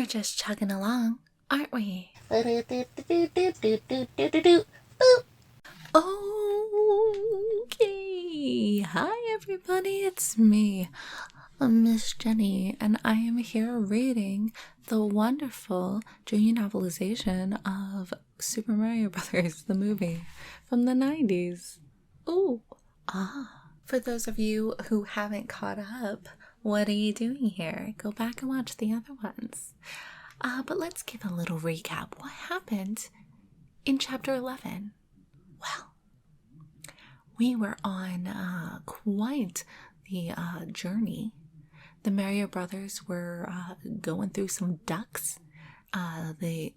We're just chugging along, aren't we? Okay. Hi everybody, it's me, Miss Jenny, and I am here reading the wonderful junior novelization of Super Mario Brothers, the movie from the 90s. Ooh, for those of you who haven't caught up, what are you doing here? Go back and watch the other ones. But let's give a little recap. What happened in chapter 11? Well, we were on quite the journey. The Mario brothers were going through some ducks.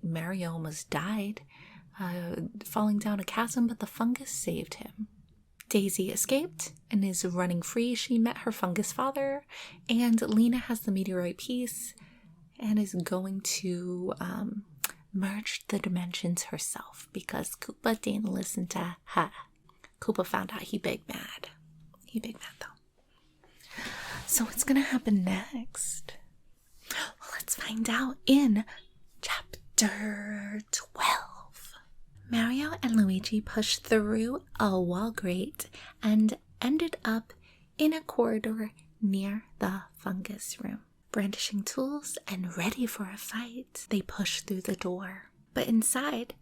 Mario almost died, falling down a chasm, but the fungus saved him. Daisy escaped and is running free. She met her fungus father, and Lena has the meteorite piece and is going to merge the dimensions herself because Koopa didn't listen to her. Koopa found out he big mad. He big mad though. So what's gonna happen next? Well, let's find out in chapter 12. Mario and Luigi pushed through a wall grate and ended up in a corridor near the fungus room. Brandishing tools and ready for a fight, they pushed through the door. But inside,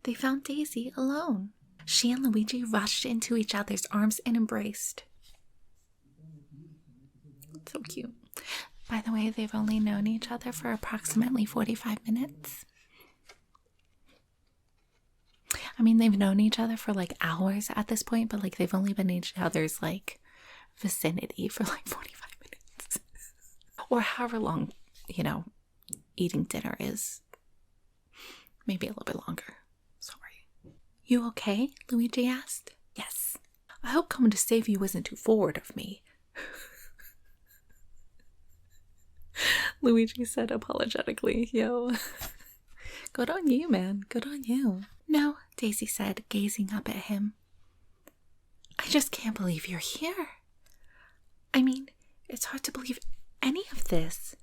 they found Daisy alone. She and Luigi rushed into each other's arms and embraced. So cute. By the way, they've only known each other for approximately 45 minutes. I mean, they've known each other for like hours at this point, but like they've only been in each other's like vicinity for like 45 minutes. Or however long, eating dinner is. Maybe a little bit longer. Sorry. You okay? Luigi asked. Yes. I hope coming to save you wasn't too forward of me. Luigi said apologetically. Yo. Good on you, man. Good on you. No, Daisy said, gazing up at him. I just can't believe you're here. I mean, it's hard to believe any of this,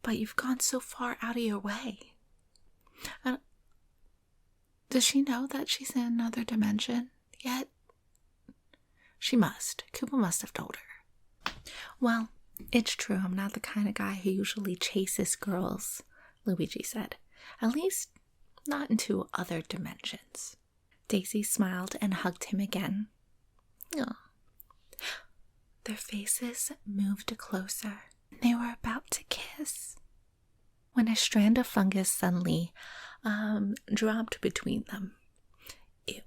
but you've gone so far out of your way. Does she know that she's in another dimension yet? She must. Koopa must have told her. Well, it's true. I'm not the kind of guy who usually chases girls, Luigi said. At least not into other dimensions. Daisy smiled and hugged him again. Aww. Their faces moved closer. They were about to kiss when a strand of fungus suddenly dropped between them. Ew,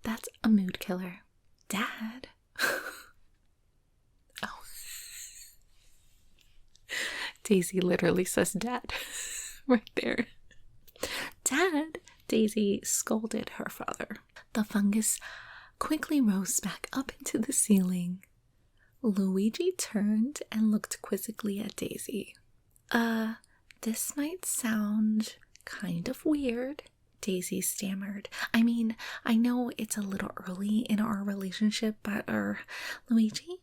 that's a mood killer. Dad. Oh. Daisy literally says dad right there. Dad, Daisy scolded her father. The fungus quickly rose back up into the ceiling. Luigi turned and looked quizzically at Daisy. This might sound kind of weird, Daisy stammered. I mean, I know it's a little early in our relationship, but, Luigi?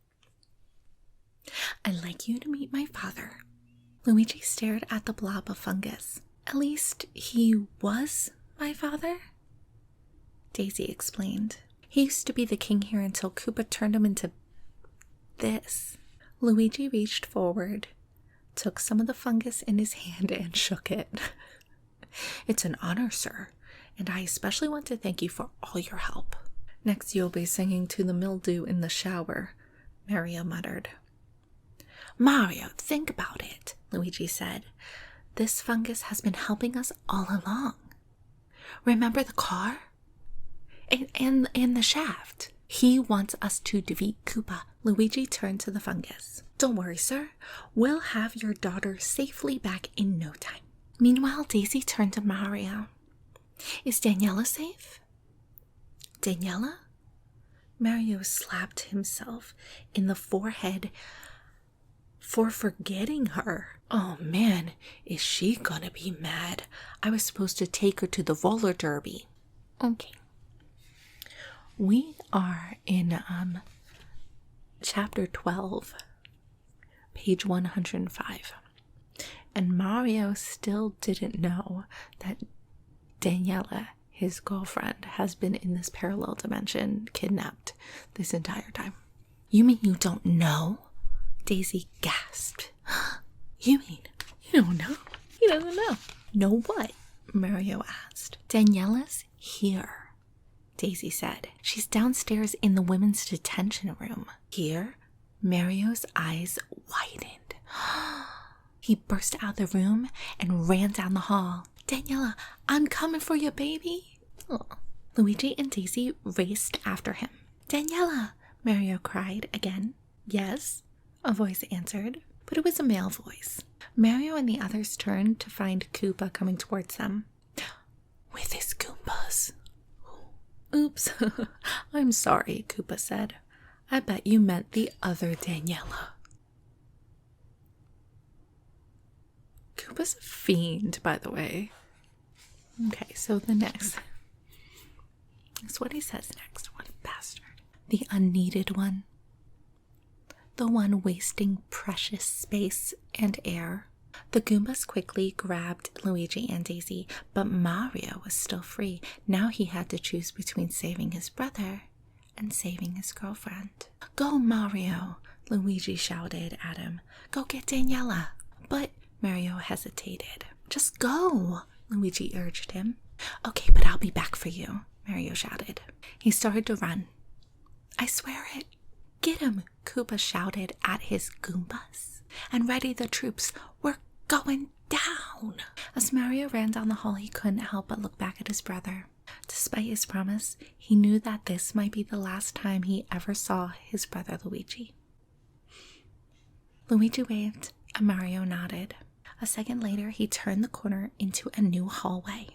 I'd like you to meet my father. Luigi stared at the blob of fungus. At least he was my father, Daisy explained. He used to be the king here until Koopa turned him into this. Luigi reached forward, took some of the fungus in his hand and shook it. It's an honor, sir, and I especially want to thank you for all your help. Next you'll be singing to the mildew in the shower, Mario muttered. Mario, think about it, Luigi said. This fungus has been helping us all along. Remember the car? And the shaft. He wants us to defeat Koopa. Luigi turned to the fungus. Don't worry, sir. We'll have your daughter safely back in no time. Meanwhile, Daisy turned to Mario. Is Daniela safe? Daniela? Mario slapped himself in the forehead for forgetting her. Oh man, is she gonna be mad? I was supposed to take her to the roller derby. Okay. We are in chapter 12, page 105. And Mario still didn't know that Daniela, his girlfriend, has been in this parallel dimension kidnapped this entire time. You mean you don't know? Daisy gasped. You mean you don't know? He doesn't know. Know what? Mario asked. Daniela's here, Daisy said. She's downstairs in the women's detention room. Here? Mario's eyes widened. He burst out of the room and ran down the hall. Daniela, I'm coming for you, baby. Oh. Luigi and Daisy raced after him. Daniela, Mario cried again. Yes, a voice answered, but it was a male voice. Mario and the others turned to find Koopa coming towards them. With his Goombas. Oops, I'm sorry, Koopa said. I bet you meant the other Daniela. Koopa's a fiend, by the way. Okay, so the next. That's what he says next. What a bastard. The unneeded one. The one wasting precious space and air. The Goombas quickly grabbed Luigi and Daisy, but Mario was still free. Now he had to choose between saving his brother and saving his girlfriend. Go, Mario, Luigi shouted at him. Go get Daniela. But Mario hesitated. Just go, Luigi urged him. Okay, but I'll be back for you, Mario shouted. He started to run. I swear it. Get him, Koopa shouted at his Goombas. And ready the troops. We're going down. As Mario ran down the hall, he couldn't help but look back at his brother. Despite his promise, he knew that this might be the last time he ever saw his brother Luigi. Luigi waved, and Mario nodded. A second later, he turned the corner into a new hallway.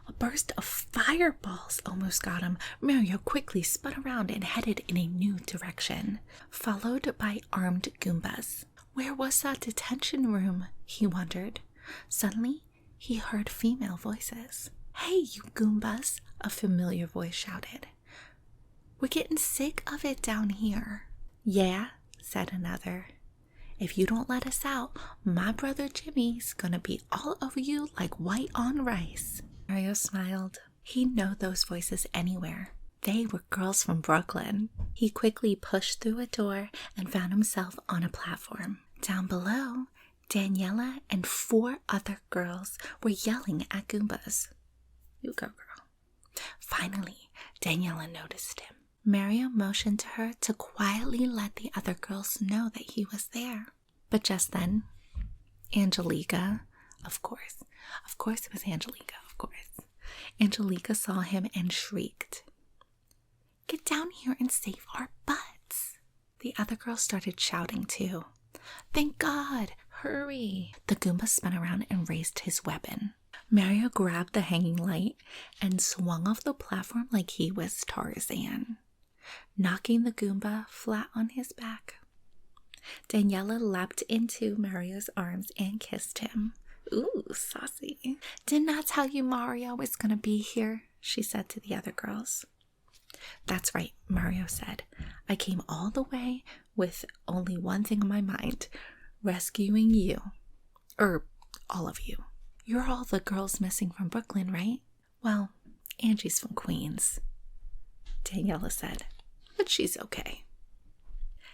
A burst of fireballs almost got him. Mario quickly spun around and headed in a new direction, followed by armed Goombas. Where was that detention room? He wondered. Suddenly, he heard female voices. Hey, you Goombas, a familiar voice shouted. We're getting sick of it down here. Yeah, said another. If you don't let us out, my brother Jimmy's gonna be all over you like white on rice. Mario smiled. He'd know those voices anywhere. They were girls from Brooklyn. He quickly pushed through a door and found himself on a platform. Down below, Daniela and 4 other girls were yelling at Goombas. You go, girl. Finally, Daniela noticed him. Mario motioned to her to quietly let the other girls know that he was there. But just then, Angelica, of course it was Angelica, of course. Angelica saw him and shrieked, Get down here and save our butts. The other girls started shouting too. Thank God, hurry. The Goomba spun around and raised his weapon. Mario grabbed the hanging light and swung off the platform like he was Tarzan, knocking the Goomba flat on his back. Daniela leapt into Mario's arms and kissed him. Ooh, saucy. Didn't I tell you Mario was going to be here? She said to the other girls. That's right, Mario said. I came all the way with only one thing on my mind, rescuing you. All of you. You're all the girls missing from Brooklyn, right? Well, Angie's from Queens, Daniela said, but she's okay.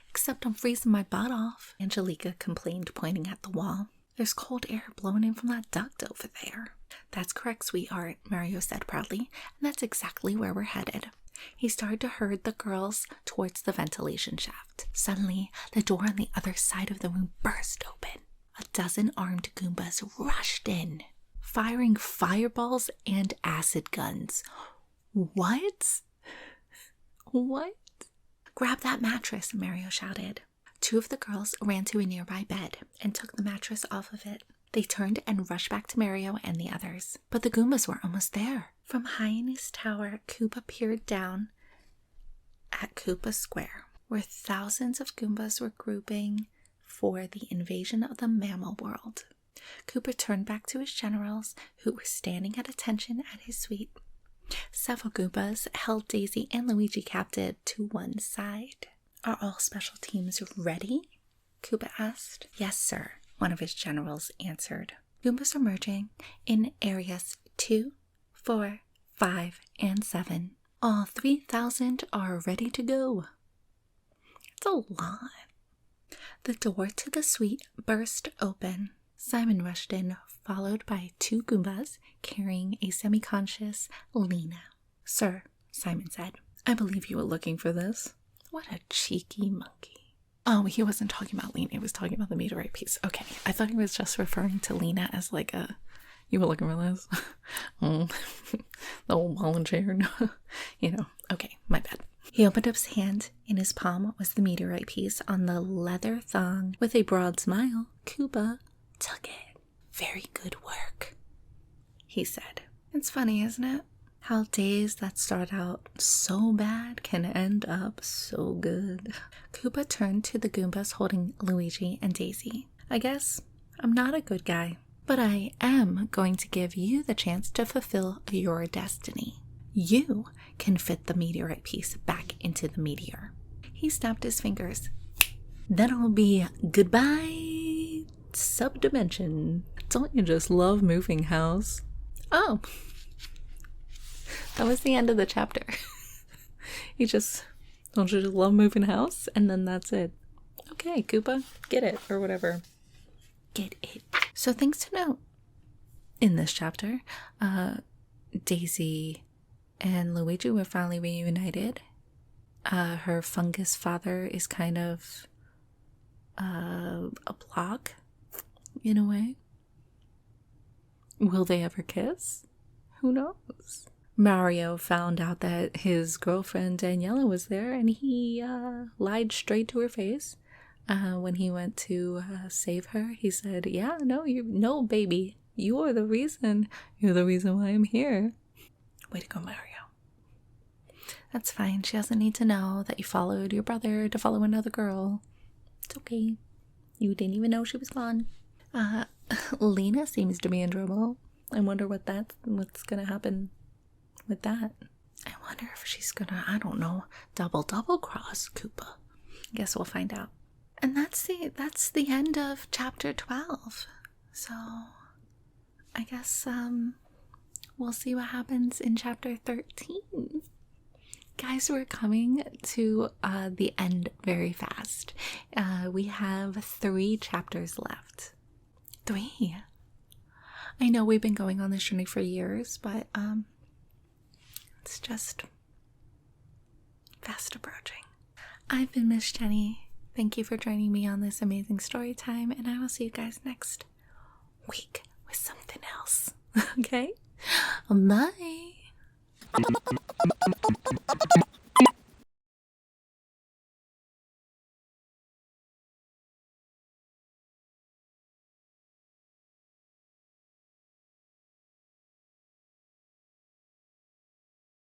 Except I'm freezing my butt off, Angelica complained, pointing at the wall. There's cold air blowing in from that duct over there. That's correct, sweetheart, Mario said proudly, and that's exactly where we're headed. He started to herd the girls towards the ventilation shaft. Suddenly, the door on the other side of the room burst open. A dozen armed Goombas rushed in, firing fireballs and acid guns. What? What? Grab that mattress, Mario shouted. 2 of the girls ran to a nearby bed and took the mattress off of it. They turned and rushed back to Mario and the others. But the Goombas were almost there. From high in his tower, Koopa peered down at Koopa Square, where thousands of Goombas were grouping for the invasion of the mammal world. Koopa turned back to his generals, who were standing at attention at his suite. Several Goombas held Daisy and Luigi captive to one side. Are all special teams ready? Koopa asked. Yes, sir, one of his generals answered. Goombas are merging in areas 2, 4, 5, and 7. All 3,000 are ready to go. It's a lot. The door to the suite burst open. Simon rushed in, followed by 2 Goombas carrying a semi-conscious Lena. Sir, Simon said, I believe you were looking for this. What a cheeky monkey. Oh, he wasn't talking about Lena. He was talking about the meteorite piece. Okay, I thought he was just referring to Lena as like a, you were looking for this? Oh, the old volunteer. Okay, my bad. He opened up his hand. In his palm was the meteorite piece. On the leather thong, with a broad smile, Koopa took it. Very good work, he said. It's funny, isn't it? How days that start out so bad can end up so good. Koopa turned to the Goombas holding Luigi and Daisy. I guess I'm not a good guy, but I am going to give you the chance to fulfill your destiny. You can fit the meteorite piece back into the meteor. He snapped his fingers. That'll be goodbye, subdimension. Don't you just love moving house? Oh, that was the end of the chapter. Don't you just love moving house? And then that's it. Okay, Koopa, get it, or whatever. Get it. So things to note in this chapter. Daisy and Luigi were finally reunited. Her fungus father is kind of a block, in a way. Will they ever kiss? Who knows? Mario found out that his girlfriend Daniela was there, and he lied straight to her face. When he went to save her, he said, yeah, no, baby, you're the reason why I'm here. Way to go, Mario. That's fine. She doesn't need to know that you followed your brother to follow another girl. It's okay. You didn't even know she was gone. Lena seems to be in trouble. I wonder what's gonna happen with that. I wonder if she's gonna, I don't know, double cross Koopa. Guess we'll find out. And that's the end of chapter 12. So I guess we'll see what happens in chapter 13. Guys, we're coming to the end very fast. We have 3 chapters left. 3. I know we've been going on this journey for years, but it's just fast approaching. I've been Miss Jenny. Thank you for joining me on this amazing story time, and I will see you guys next week with something else. Okay? Bye.